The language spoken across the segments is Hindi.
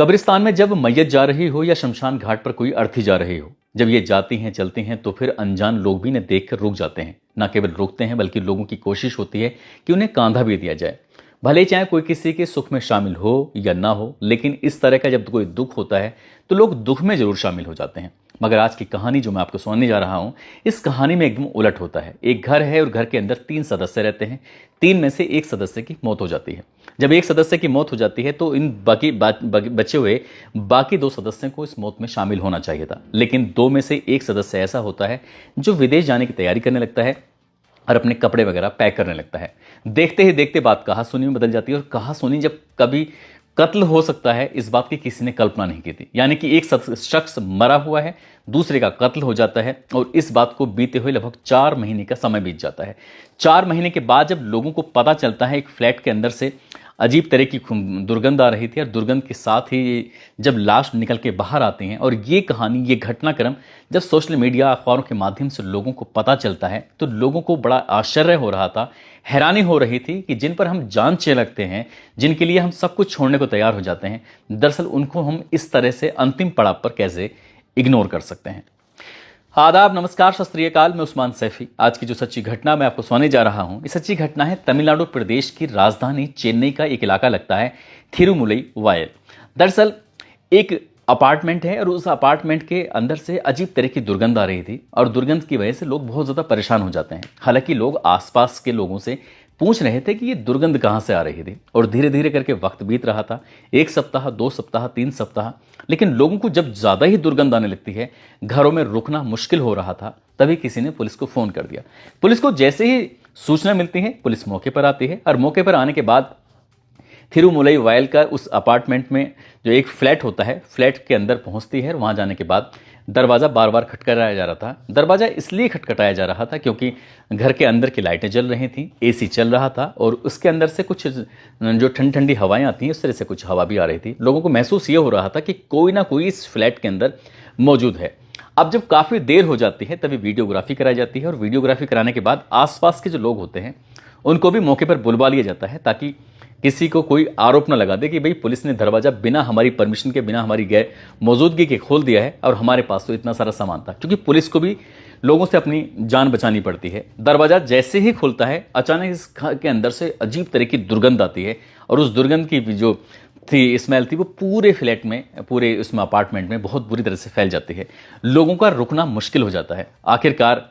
कब्रिस्तान में जब मैयत जा रही हो या शमशान घाट पर कोई अर्थी जा रही हो, जब ये जाती हैं चलती हैं तो फिर अनजान लोग भी इन्हें देखकर रुक जाते हैं। न केवल रुकते हैं बल्कि लोगों की कोशिश होती है कि उन्हें कांधा भी दिया जाए, भले ही चाहे कोई किसी के सुख में शामिल हो या ना हो। लेकिन इस तरह का जब कोई दुख होता है तो लोग दुख में जरूर शामिल हो जाते हैं। मगर आज की कहानी जो मैं आपको सुनाने जा रहा हूं, इस कहानी में एकदम उलट होता है। एक घर है और घर के अंदर 3 सदस्य रहते हैं। 3 में से एक सदस्य की मौत हो जाती है। जब एक सदस्य की मौत हो जाती है तो इन बचे हुए बाकी 2 सदस्यों को इस मौत में शामिल होना चाहिए था। लेकिन 2 में से एक सदस्य ऐसा होता है जो विदेश जाने की तैयारी करने लगता है और अपने कपड़े वगैरह पैक करने लगता है। देखते ही देखते बात कहासुनी में बदल जाती है। और कहासुनी जब कभी कत्ल हो सकता है, इस बात की किसी ने कल्पना नहीं की थी। यानी कि एक शख्स मरा हुआ है, दूसरे का कत्ल हो जाता है और इस बात को बीते हुए लगभग 4 महीने का समय बीत जाता है। 4 महीने के बाद जब लोगों को पता चलता है, एक फ्लैट के अंदर से अजीब तरह की दुर्गंध आ रही थी और दुर्गंध के साथ ही जब लाश निकल के बाहर आती हैं, और ये कहानी, ये घटनाक्रम जब सोशल मीडिया अखबारों के माध्यम से लोगों को पता चलता है तो लोगों को बड़ा आश्चर्य हो रहा था, हैरानी हो रही थी कि जिन पर हम जान लगते हैं, जिनके लिए हम सब कुछ छोड़ने को तैयार हो जाते हैं, दरअसल उनको हम इस तरह से अंतिम पड़ाव पर कैसे इग्नोर कर सकते हैं। आदाब, नमस्कार, सत श्री अकाल। मैं उस्मान सैफी। आज की जो सच्ची घटना मैं आपको सुनाने जा रहा हूं, ये सच्ची घटना है तमिलनाडु प्रदेश की राजधानी चेन्नई का एक इलाका लगता है थिरुमुलई वायल। दरअसल एक अपार्टमेंट है और उस अपार्टमेंट के अंदर से अजीब तरह की दुर्गंध आ रही थी और दुर्गंध की वजह से लोग बहुत ज़्यादा परेशान हो जाते हैं। हालांकि लोग आसपास के लोगों से पूछ रहे थे कि ये दुर्गंध कहाँ से आ रही थी और धीरे धीरे करके वक्त बीत रहा था। 1 सप्ताह, 2 सप्ताह, 3 सप्ताह, लेकिन लोगों को जब ज़्यादा ही दुर्गंध आने लगती है, घरों में रुकना मुश्किल हो रहा था, तभी किसी ने पुलिस को फ़ोन कर दिया। पुलिस को जैसे ही सूचना मिलती है, पुलिस मौके पर आती है और मौके पर आने के बाद थिरुमुलई वायल का उस अपार्टमेंट में जो एक फ्लैट होता है, फ्लैट के अंदर पहुंचती है। वहां जाने के बाद दरवाज़ा बार बार खटखटाया जा रहा था। दरवाज़ा इसलिए खटखटाया जा रहा था क्योंकि घर के अंदर की लाइटें जल रही थी, एसी चल रहा था और उसके अंदर से कुछ जो ठंडी ठंडी हवाएं आती हैं, उस तरह से कुछ हवा भी आ रही थी। लोगों को महसूस ये हो रहा था कि कोई ना कोई इस फ्लैट के अंदर मौजूद है। अब जब काफ़ी देर हो जाती है तभी वीडियोग्राफी कराई जाती है और वीडियोग्राफी कराने के बाद आसपास के जो लोग होते हैं उनको भी मौके पर बुलवा लिया जाता है, ताकि किसी को कोई आरोप न लगा दे कि भाई पुलिस ने दरवाजा बिना हमारी परमिशन के, बिना हमारी गैर मौजूदगी के खोल दिया है और हमारे पास तो इतना सारा सामान था। क्योंकि पुलिस को भी लोगों से अपनी जान बचानी पड़ती है। दरवाजा जैसे ही खुलता है, अचानक इस घर के अंदर से अजीब तरह की दुर्गंध आती है और उस दुर्गंध की जो थी, स्मेल थी, वो पूरे फ्लैट में, पूरे उसमें अपार्टमेंट में बहुत बुरी तरह से फैल जाती है। लोगों का रुकना मुश्किल हो जाता है। आखिरकार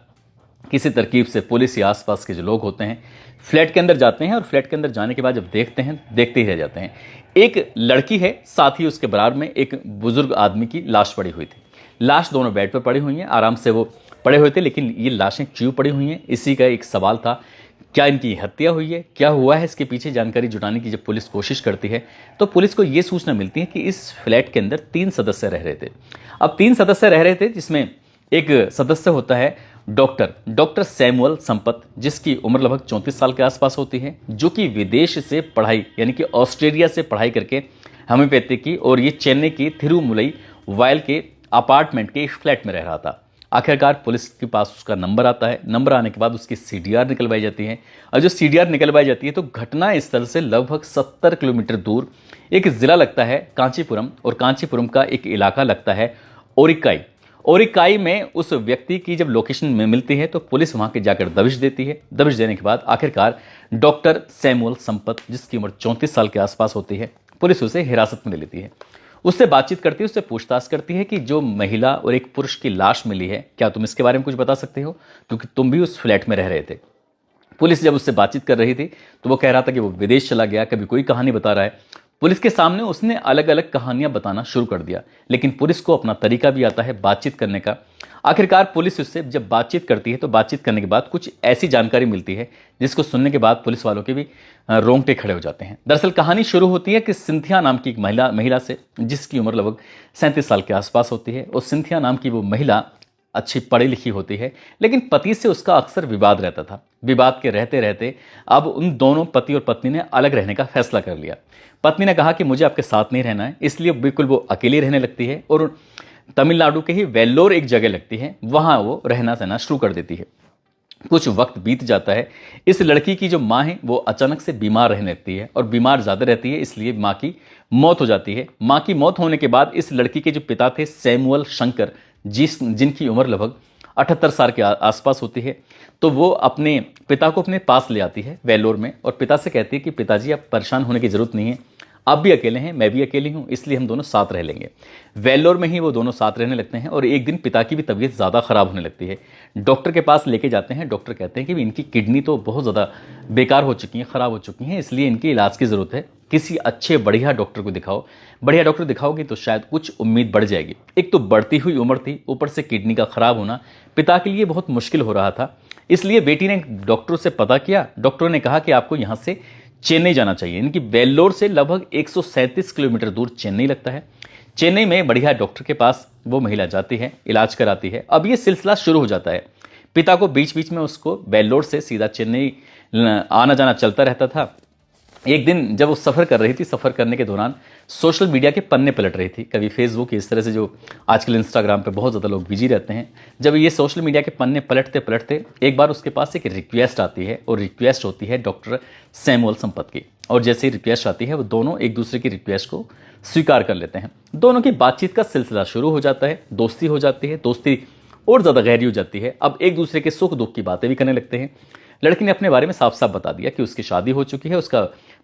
किसी तरकीब से पुलिस या आसपास के जो लोग होते हैं फ्लैट के अंदर जाते हैं और फ्लैट के अंदर जाने के बाद जब देखते हैं, देखते ही रह जाते हैं। एक लड़की है, साथ ही उसके बराबर में एक बुजुर्ग आदमी की लाश पड़ी हुई थी। लाश दोनों बेड पर पड़ी हुई हैं, आराम से वो पड़े हुए थे, लेकिन ये लाशें क्यों पड़ी हुई हैं, इसी का एक सवाल था। क्या इनकी हत्या हुई है, क्या हुआ है, इसके पीछे जानकारी जुटाने की जब पुलिस कोशिश करती है तो पुलिस को ये सूचना मिलती है कि इस फ्लैट के अंदर 3 सदस्य रह रहे थे। अब 3 सदस्य रह रहे थे, जिसमें एक सदस्य होता है डॉक्टर सैमुअल संपत, जिसकी उम्र लगभग 34 साल के आसपास होती है, जो कि विदेश से पढ़ाई, यानी कि ऑस्ट्रेलिया से पढ़ाई करके होम्योपैथी की, और ये चेन्नई की थिरुमुलई वायल के अपार्टमेंट के फ्लैट में रह रहा था। आखिरकार पुलिस के पास उसका नंबर आता है। नंबर आने के बाद उसकी सीडीआर निकलवाई जाती है और जो सीडीआर निकलवाई जाती है तो घटना स्थल से लगभग 70 किलोमीटर दूर एक जिला लगता है कांचीपुरम, और कांचीपुरम का एक इलाका लगता है ओरिक्काई। ओरिक्काई में उस व्यक्ति की जब लोकेशन में मिलती है तो पुलिस वहां के जाकर दबिश देती है। दबिश देने के बाद आखिरकार डॉक्टर सैमुअल संपत, जिसकी उम्र 34 साल के आसपास होती है, पुलिस उसे हिरासत में ले लेती है। उससे बातचीत करती है, उससे पूछताछ करती है कि जो महिला और एक पुरुष की लाश मिली है, क्या तुम इसके बारे में कुछ बता सकते हो, क्योंकि तुम भी उस फ्लैट में रह रहे थे। पुलिस जब उससे बातचीत कर रही थी तो वो कह रहा था कि वो विदेश चला गया, कभी कोई कहानी बता रहा है। पुलिस के सामने उसने अलग अलग कहानियां बताना शुरू कर दिया, लेकिन पुलिस को अपना तरीका भी आता है बातचीत करने का। आखिरकार पुलिस उससे जब बातचीत करती है तो बातचीत करने के बाद कुछ ऐसी जानकारी मिलती है जिसको सुनने के बाद पुलिस वालों के भी रोंगटे खड़े हो जाते हैं। दरअसल कहानी शुरू होती है कि सिंथिया नाम की एक महिला से, जिसकी उम्र लगभग 37 साल के आसपास होती है। और सिंथिया नाम की वो महिला अच्छी पढ़ी लिखी होती है, लेकिन पति से उसका अक्सर विवाद रहता था। विवाद के रहते रहते अब उन दोनों पति और पत्नी ने अलग रहने का फैसला कर लिया। पत्नी ने कहा कि मुझे आपके साथ नहीं रहना है, इसलिए बिल्कुल वो अकेली रहने लगती है और तमिलनाडु के ही वेल्लोर एक जगह लगती है, वहां वो रहना सहना शुरू कर देती है। कुछ वक्त बीत जाता है। इस लड़की की जो माँ है वो अचानक से बीमार रहने लगती है और बीमार ज़्यादा रहती है, इसलिए माँ की मौत हो जाती है। माँ की मौत होने के बाद इस लड़की के जो पिता थे सैमुअल शंकर, जिनकी उम्र लगभग 78 साल के आसपास होती है, तो वो अपने पिता को अपने पास ले आती है वेल्लोर में और पिता से कहती है कि पिताजी आप परेशान होने की ज़रूरत नहीं है, आप भी अकेले हैं, मैं भी अकेली हूं, इसलिए हम दोनों साथ रह लेंगे। वेल्लोर में ही वो दोनों साथ रहने लगते हैं और एक दिन पिता की भी तबीयत ज़्यादा ख़राब होने लगती है। डॉक्टर के पास लेके जाते हैं। डॉक्टर कहते हैं कि इनकी किडनी तो बहुत ज़्यादा बेकार हो चुकी हैं, ख़राब हो चुकी हैं, इसलिए इनकी इलाज की ज़रूरत है, किसी अच्छे बढ़िया डॉक्टर को दिखाओ। बढ़िया डॉक्टर दिखाओगे तो शायद कुछ उम्मीद बढ़ जाएगी। एक तो बढ़ती हुई उम्र थी, ऊपर से किडनी का ख़राब होना पिता के लिए बहुत मुश्किल हो रहा था। इसलिए बेटी ने डॉक्टर से पता किया। डॉक्टरों ने कहा कि आपको यहाँ से चेन्नई जाना चाहिए। इनकी वेल्लोर से लगभग 137 किलोमीटर दूर चेन्नई लगता है। चेन्नई में बढ़िया डॉक्टर के पास वो महिला जाती है, इलाज कराती है। अब ये सिलसिला शुरू हो जाता है। पिता को बीच बीच में उसको वेल्लोर से सीधा चेन्नई आना जाना चलता रहता था। एक दिन जब वो सफ़र कर रही थी, सफ़र करने के दौरान सोशल मीडिया के पन्ने पलट रही थी, कभी फेसबुक, इस तरह से जो आजकल इंस्टाग्राम पे बहुत ज़्यादा लोग बिजी रहते हैं। जब ये सोशल मीडिया के पन्ने पलटते पलटते एक बार उसके पास एक रिक्वेस्ट आती है और रिक्वेस्ट होती है डॉक्टर सैमुअल संपत की। और जैसे ही रिक्वेस्ट आती है वो दोनों एक दूसरे की रिक्वेस्ट को स्वीकार कर लेते हैं। दोनों की बातचीत का सिलसिला शुरू हो जाता है, दोस्ती हो जाती है, दोस्ती और ज़्यादा गहरी हो जाती है। अब एक दूसरे के सुख दुख की बातें भी करने लगते हैं। लड़की ने अपने बारे में साफ साफ बता दिया कि उसकी शादी हो चुकी है, उसका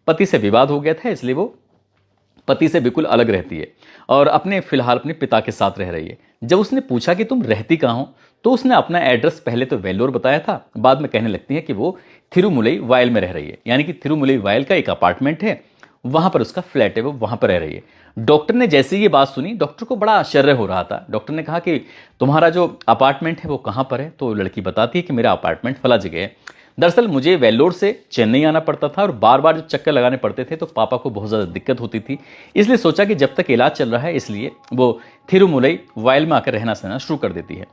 पति से विवाद हो गया था, इसलिए वो पति से बिल्कुल अलग रहती है और फिलहाल अपने पिता के साथ रह रही है। जब उसने पूछा कि तुम रहती कहाँ हो, तो उसने अपना एड्रेस पहले तो वेल्लोर बताया था, बाद में कहने लगती है कि वो थिरुमुलई वायल में रह रही है, यानी कि थिरुमुलई वायल का एक अपार्टमेंट है, वहां पर उसका फ्लैट है, वो वहां पर रह रही है। डॉक्टर ने जैसे ही ये बात सुनी, डॉक्टर को बड़ा आश्चर्य हो रहा था। डॉक्टर ने कहा कि तुम्हारा जो अपार्टमेंट है वो कहाँ पर है? तो लड़की बताती है कि मेरा अपार्टमेंट फला जगह है। दरअसल मुझे वेल्लोर से चेन्नई आना पड़ता था और बार बार जब चक्कर लगाने पड़ते थे तो पापा को बहुत ज़्यादा दिक्कत होती थी, इसलिए सोचा कि जब तक इलाज चल रहा है, इसलिए वो थिरुमुलई वायल में आकर रहना सहना शुरू कर देती है।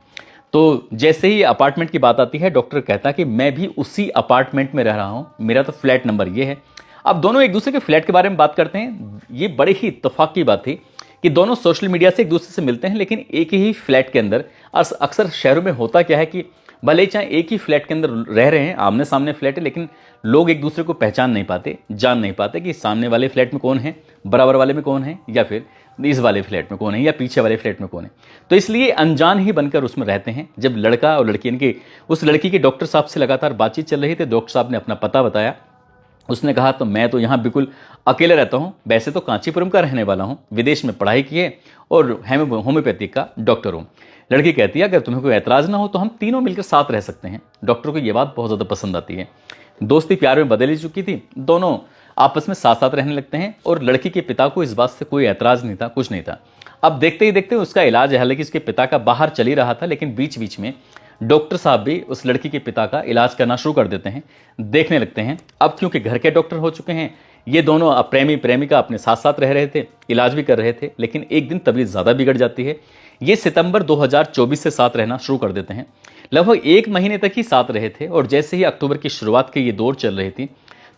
तो जैसे ही अपार्टमेंट की बात आती है, डॉक्टर कहता है कि मैं भी उसी अपार्टमेंट में रह रहा हूँ, मेरा तो फ्लैट नंबर ये है। अब दोनों एक दूसरे के फ्लैट के बारे में बात करते हैं। ये बड़ी ही इत्तेफाक की बात थी कि दोनों सोशल मीडिया से एक दूसरे से मिलते हैं, लेकिन एक ही फ्लैट के अंदर। अक्सर शहरों में होता क्या है कि भले चाहे एक ही फ्लैट के अंदर रह रहे हैं, आमने सामने फ्लैट है, लेकिन लोग एक दूसरे को पहचान नहीं पाते, जान नहीं पाते कि सामने वाले फ्लैट में कौन है, बराबर वाले में कौन है, या फिर इस वाले फ्लैट में कौन है, या पीछे वाले फ्लैट में कौन है। तो इसलिए अनजान ही बनकर उसमें रहते हैं। जब लड़का और लड़की, इनके उस लड़की के डॉक्टर साहब से लगातार बातचीत चल रही थी, डॉक्टर साहब ने अपना पता बताया। उसने कहा तो मैं तो यहाँ बिल्कुल अकेले रहता हूँ, वैसे तो कांचीपुरम का रहने वाला हूँ, विदेश में पढ़ाई की है और होम्योपैथी का डॉक्टर हूँ। लड़की कहती है अगर तुम्हें कोई ऐतराज़ ना हो तो हम तीनों मिलकर साथ रह सकते हैं। डॉक्टर को ये बात बहुत ज़्यादा पसंद आती है। दोस्ती प्यार में बदल ही चुकी थी, दोनों आपस में साथ साथ रहने लगते हैं और लड़की के पिता को इस बात से कोई ऐतराज़ नहीं था, कुछ नहीं था। अब देखते ही देखते उसका इलाज है, हालांकि उसके पिता का बाहर चल ही रहा था, लेकिन बीच बीच में डॉक्टर साहब भी उस लड़की के पिता का इलाज करना शुरू कर देते हैं, देखने लगते हैं। अब क्योंकि घर के डॉक्टर हो चुके हैं, ये दोनों प्रेमी प्रेमिका अपने साथ साथ रह रहे थे, इलाज भी कर रहे थे, लेकिन एक दिन तबीयत ज़्यादा बिगड़ जाती है। ये सितंबर 2024 से साथ रहना शुरू कर देते हैं। लगभग 1 महीने तक ही साथ रहे थे और जैसे ही अक्टूबर की शुरुआत की ये दौर चल रही थी,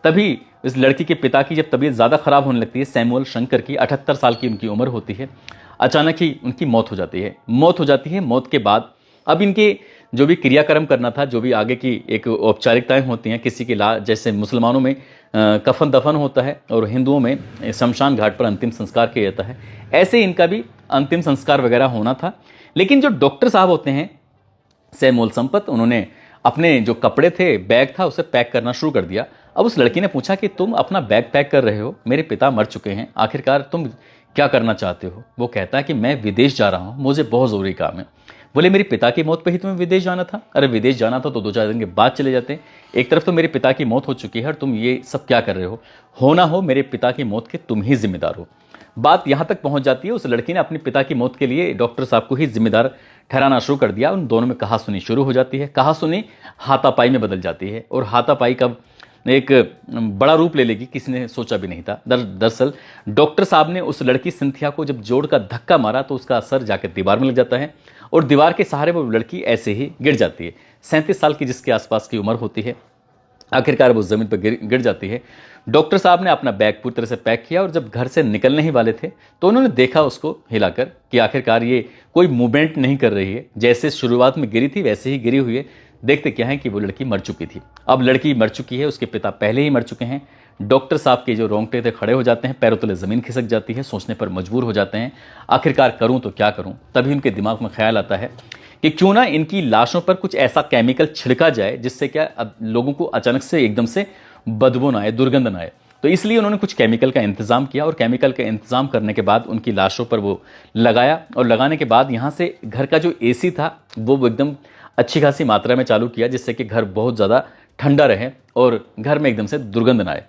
तभी इस लड़की के पिता की जब तबीयत ज़्यादा खराब होने लगती है, सैमुअल शंकर की 78 साल की उनकी उम्र होती है, अचानक ही उनकी मौत हो जाती है। मौत के बाद अब इनके जो भी क्रियाक्रम करना था, जो भी आगे की एक औपचारिकताएं होती हैं किसी के जैसे मुसलमानों में कफन दफन होता है और हिंदुओं में शमशान घाट पर अंतिम संस्कार किया जाता है, ऐसे इनका भी अंतिम संस्कार वगैरह होना था। लेकिन जो डॉक्टर साहब होते हैं सैमुअल संपत, उन्होंने अपने जो कपड़े थे, बैग था, उसे पैक करना शुरू कर दिया। अब उस लड़की ने पूछा कि तुम अपना बैग पैक कर रहे हो, मेरे पिता मर चुके हैं, आखिरकार तुम क्या करना चाहते हो? वो कहता है कि मैं विदेश जा रहा हूँ, मुझे बहुत ज़रूरी काम है। बोले मेरे पिता की मौत पे ही तुम्हें विदेश जाना था? अरे विदेश जाना था तो 2-4 दिन के बाद चले जाते। एक तरफ तो मेरे पिता की मौत हो चुकी है और तुम ये सब क्या कर रहे हो? हो ना हो मेरे पिता की मौत के तुम ही जिम्मेदार हो। बात यहाँ तक पहुँच जाती है, उस लड़की ने अपने पिता की मौत के लिए डॉक्टर साहब को ही जिम्मेदार ठहराना शुरू कर दिया। उन दोनों में कहासुनी शुरू हो जाती है। कहासुनी हाथापाई में बदल जाती है और हाथापाई का एक बड़ा रूप ले लेगी, किसी ने सोचा भी नहीं था। दरअसल डॉक्टर साहब ने उस लड़की सिंथिया को जब जोड़ का धक्का मारा तो उसका असर जाकर दीवार में लग जाता है और दीवार के सहारे वो लड़की ऐसे ही गिर जाती है। 37 साल की जिसके आसपास की उम्र होती है, आखिरकार वो ज़मीन पर गिर जाती है। डॉक्टर साहब ने अपना बैग पूरी तरह से पैक किया और जब घर से निकलने ही वाले थे तो उन्होंने देखा उसको हिलाकर कि आखिरकार ये कोई मूवमेंट नहीं कर रही है, जैसे शुरुआत में गिरी थी वैसे ही गिरी हुई है, देखते क्या है कि वो लड़की मर चुकी थी। अब लड़की मर चुकी है, उसके पिता पहले ही मर चुके हैं। डॉक्टर साहब के जो रोंगटे थे खड़े हो जाते हैं, पैरों तले ज़मीन खिसक जाती है, सोचने पर मजबूर हो जाते हैं आखिरकार करूं तो क्या करूं। तभी उनके दिमाग में ख्याल आता है कि क्यों ना इनकी लाशों पर कुछ ऐसा केमिकल छिड़का जाए जिससे क्या अब लोगों को अचानक से एकदम से बदबू ना आए, दुर्गंध ना आए। तो इसलिए उन्होंने कुछ केमिकल का इंतजाम किया और केमिकल का इंतजाम करने के बाद उनकी लाशों पर वो लगाया और लगाने के बाद यहाँ से घर का जो एसी था वो एकदम अच्छी खासी मात्रा में चालू किया जिससे कि घर बहुत ज़्यादा ठंडा रहे और घर में एकदम से दुर्गंध ना आए।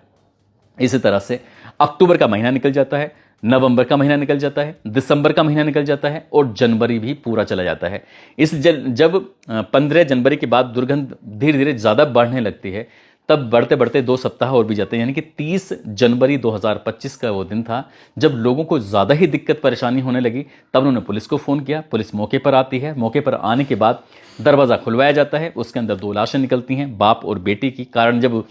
इसी तरह से अक्टूबर का महीना निकल जाता है, नवंबर का महीना निकल जाता है, दिसंबर का महीना निकल जाता है और जनवरी भी पूरा चला जाता है। जब 15 जनवरी के बाद दुर्गंध धीरे धीरे ज़्यादा बढ़ने लगती है, तब बढ़ते बढ़ते 2 सप्ताह और भी जाते हैं, यानी कि 30 जनवरी 2025 का वो दिन था जब लोगों को ज़्यादा ही दिक्कत परेशानी होने लगी। तब उन्होंने पुलिस को फ़ोन किया, पुलिस मौके पर आती है। मौके पर आने के बाद दरवाज़ा खुलवाया जाता है, उसके अंदर 2 लाशें निकलती हैं, बाप और बेटी की। कारण जब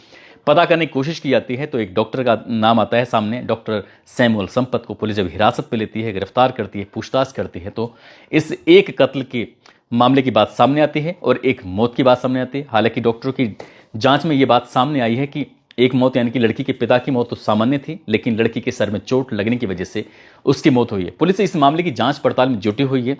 पता करने की कोशिश की जाती है तो एक डॉक्टर का नाम आता है सामने, डॉक्टर सैमुअल संपत को पुलिस जब हिरासत पे लेती है, गिरफ्तार करती है, पूछताछ करती है तो इस एक कत्ल के मामले की बात सामने आती है और एक मौत की बात सामने आती है। हालांकि डॉक्टरों की जांच में ये बात सामने आई है कि एक मौत यानी कि लड़की के पिता की मौत तो सामान्य थी, लेकिन लड़की के सर में चोट लगने की वजह से उसकी मौत हुई है। पुलिस इस मामले की जांच पड़ताल में जुटी हुई है,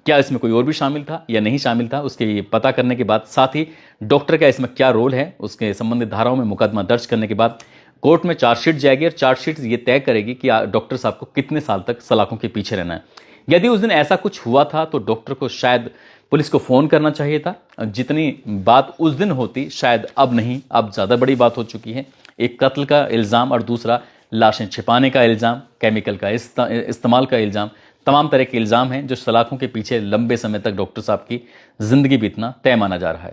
क्या इसमें कोई और भी शामिल था या नहीं शामिल था, उसके पता करने के बाद साथ ही डॉक्टर का इसमें क्या रोल है, उसके संबंधित धाराओं में मुकदमा दर्ज करने के बाद कोर्ट में चार्जशीट जाएगी और चार्जशीट ये तय करेगी कि डॉक्टर साहब को कितने साल तक सलाखों के पीछे रहना है। यदि उस दिन ऐसा कुछ हुआ था तो डॉक्टर को शायद पुलिस को फोन करना चाहिए था। जितनी बात उस दिन होती शायद अब नहीं, अब ज़्यादा बड़ी बात हो चुकी है। एक कत्ल का इल्ज़ाम और दूसरा लाशें छिपाने का इल्ज़ाम, केमिकल का इस्तेमाल का इल्ज़ाम, तमाम तरह के इल्ज़ाम हैं जो सलाखों के पीछे लंबे समय तक डॉक्टर साहब की ज़िंदगी बीतना तय माना जा रहा है।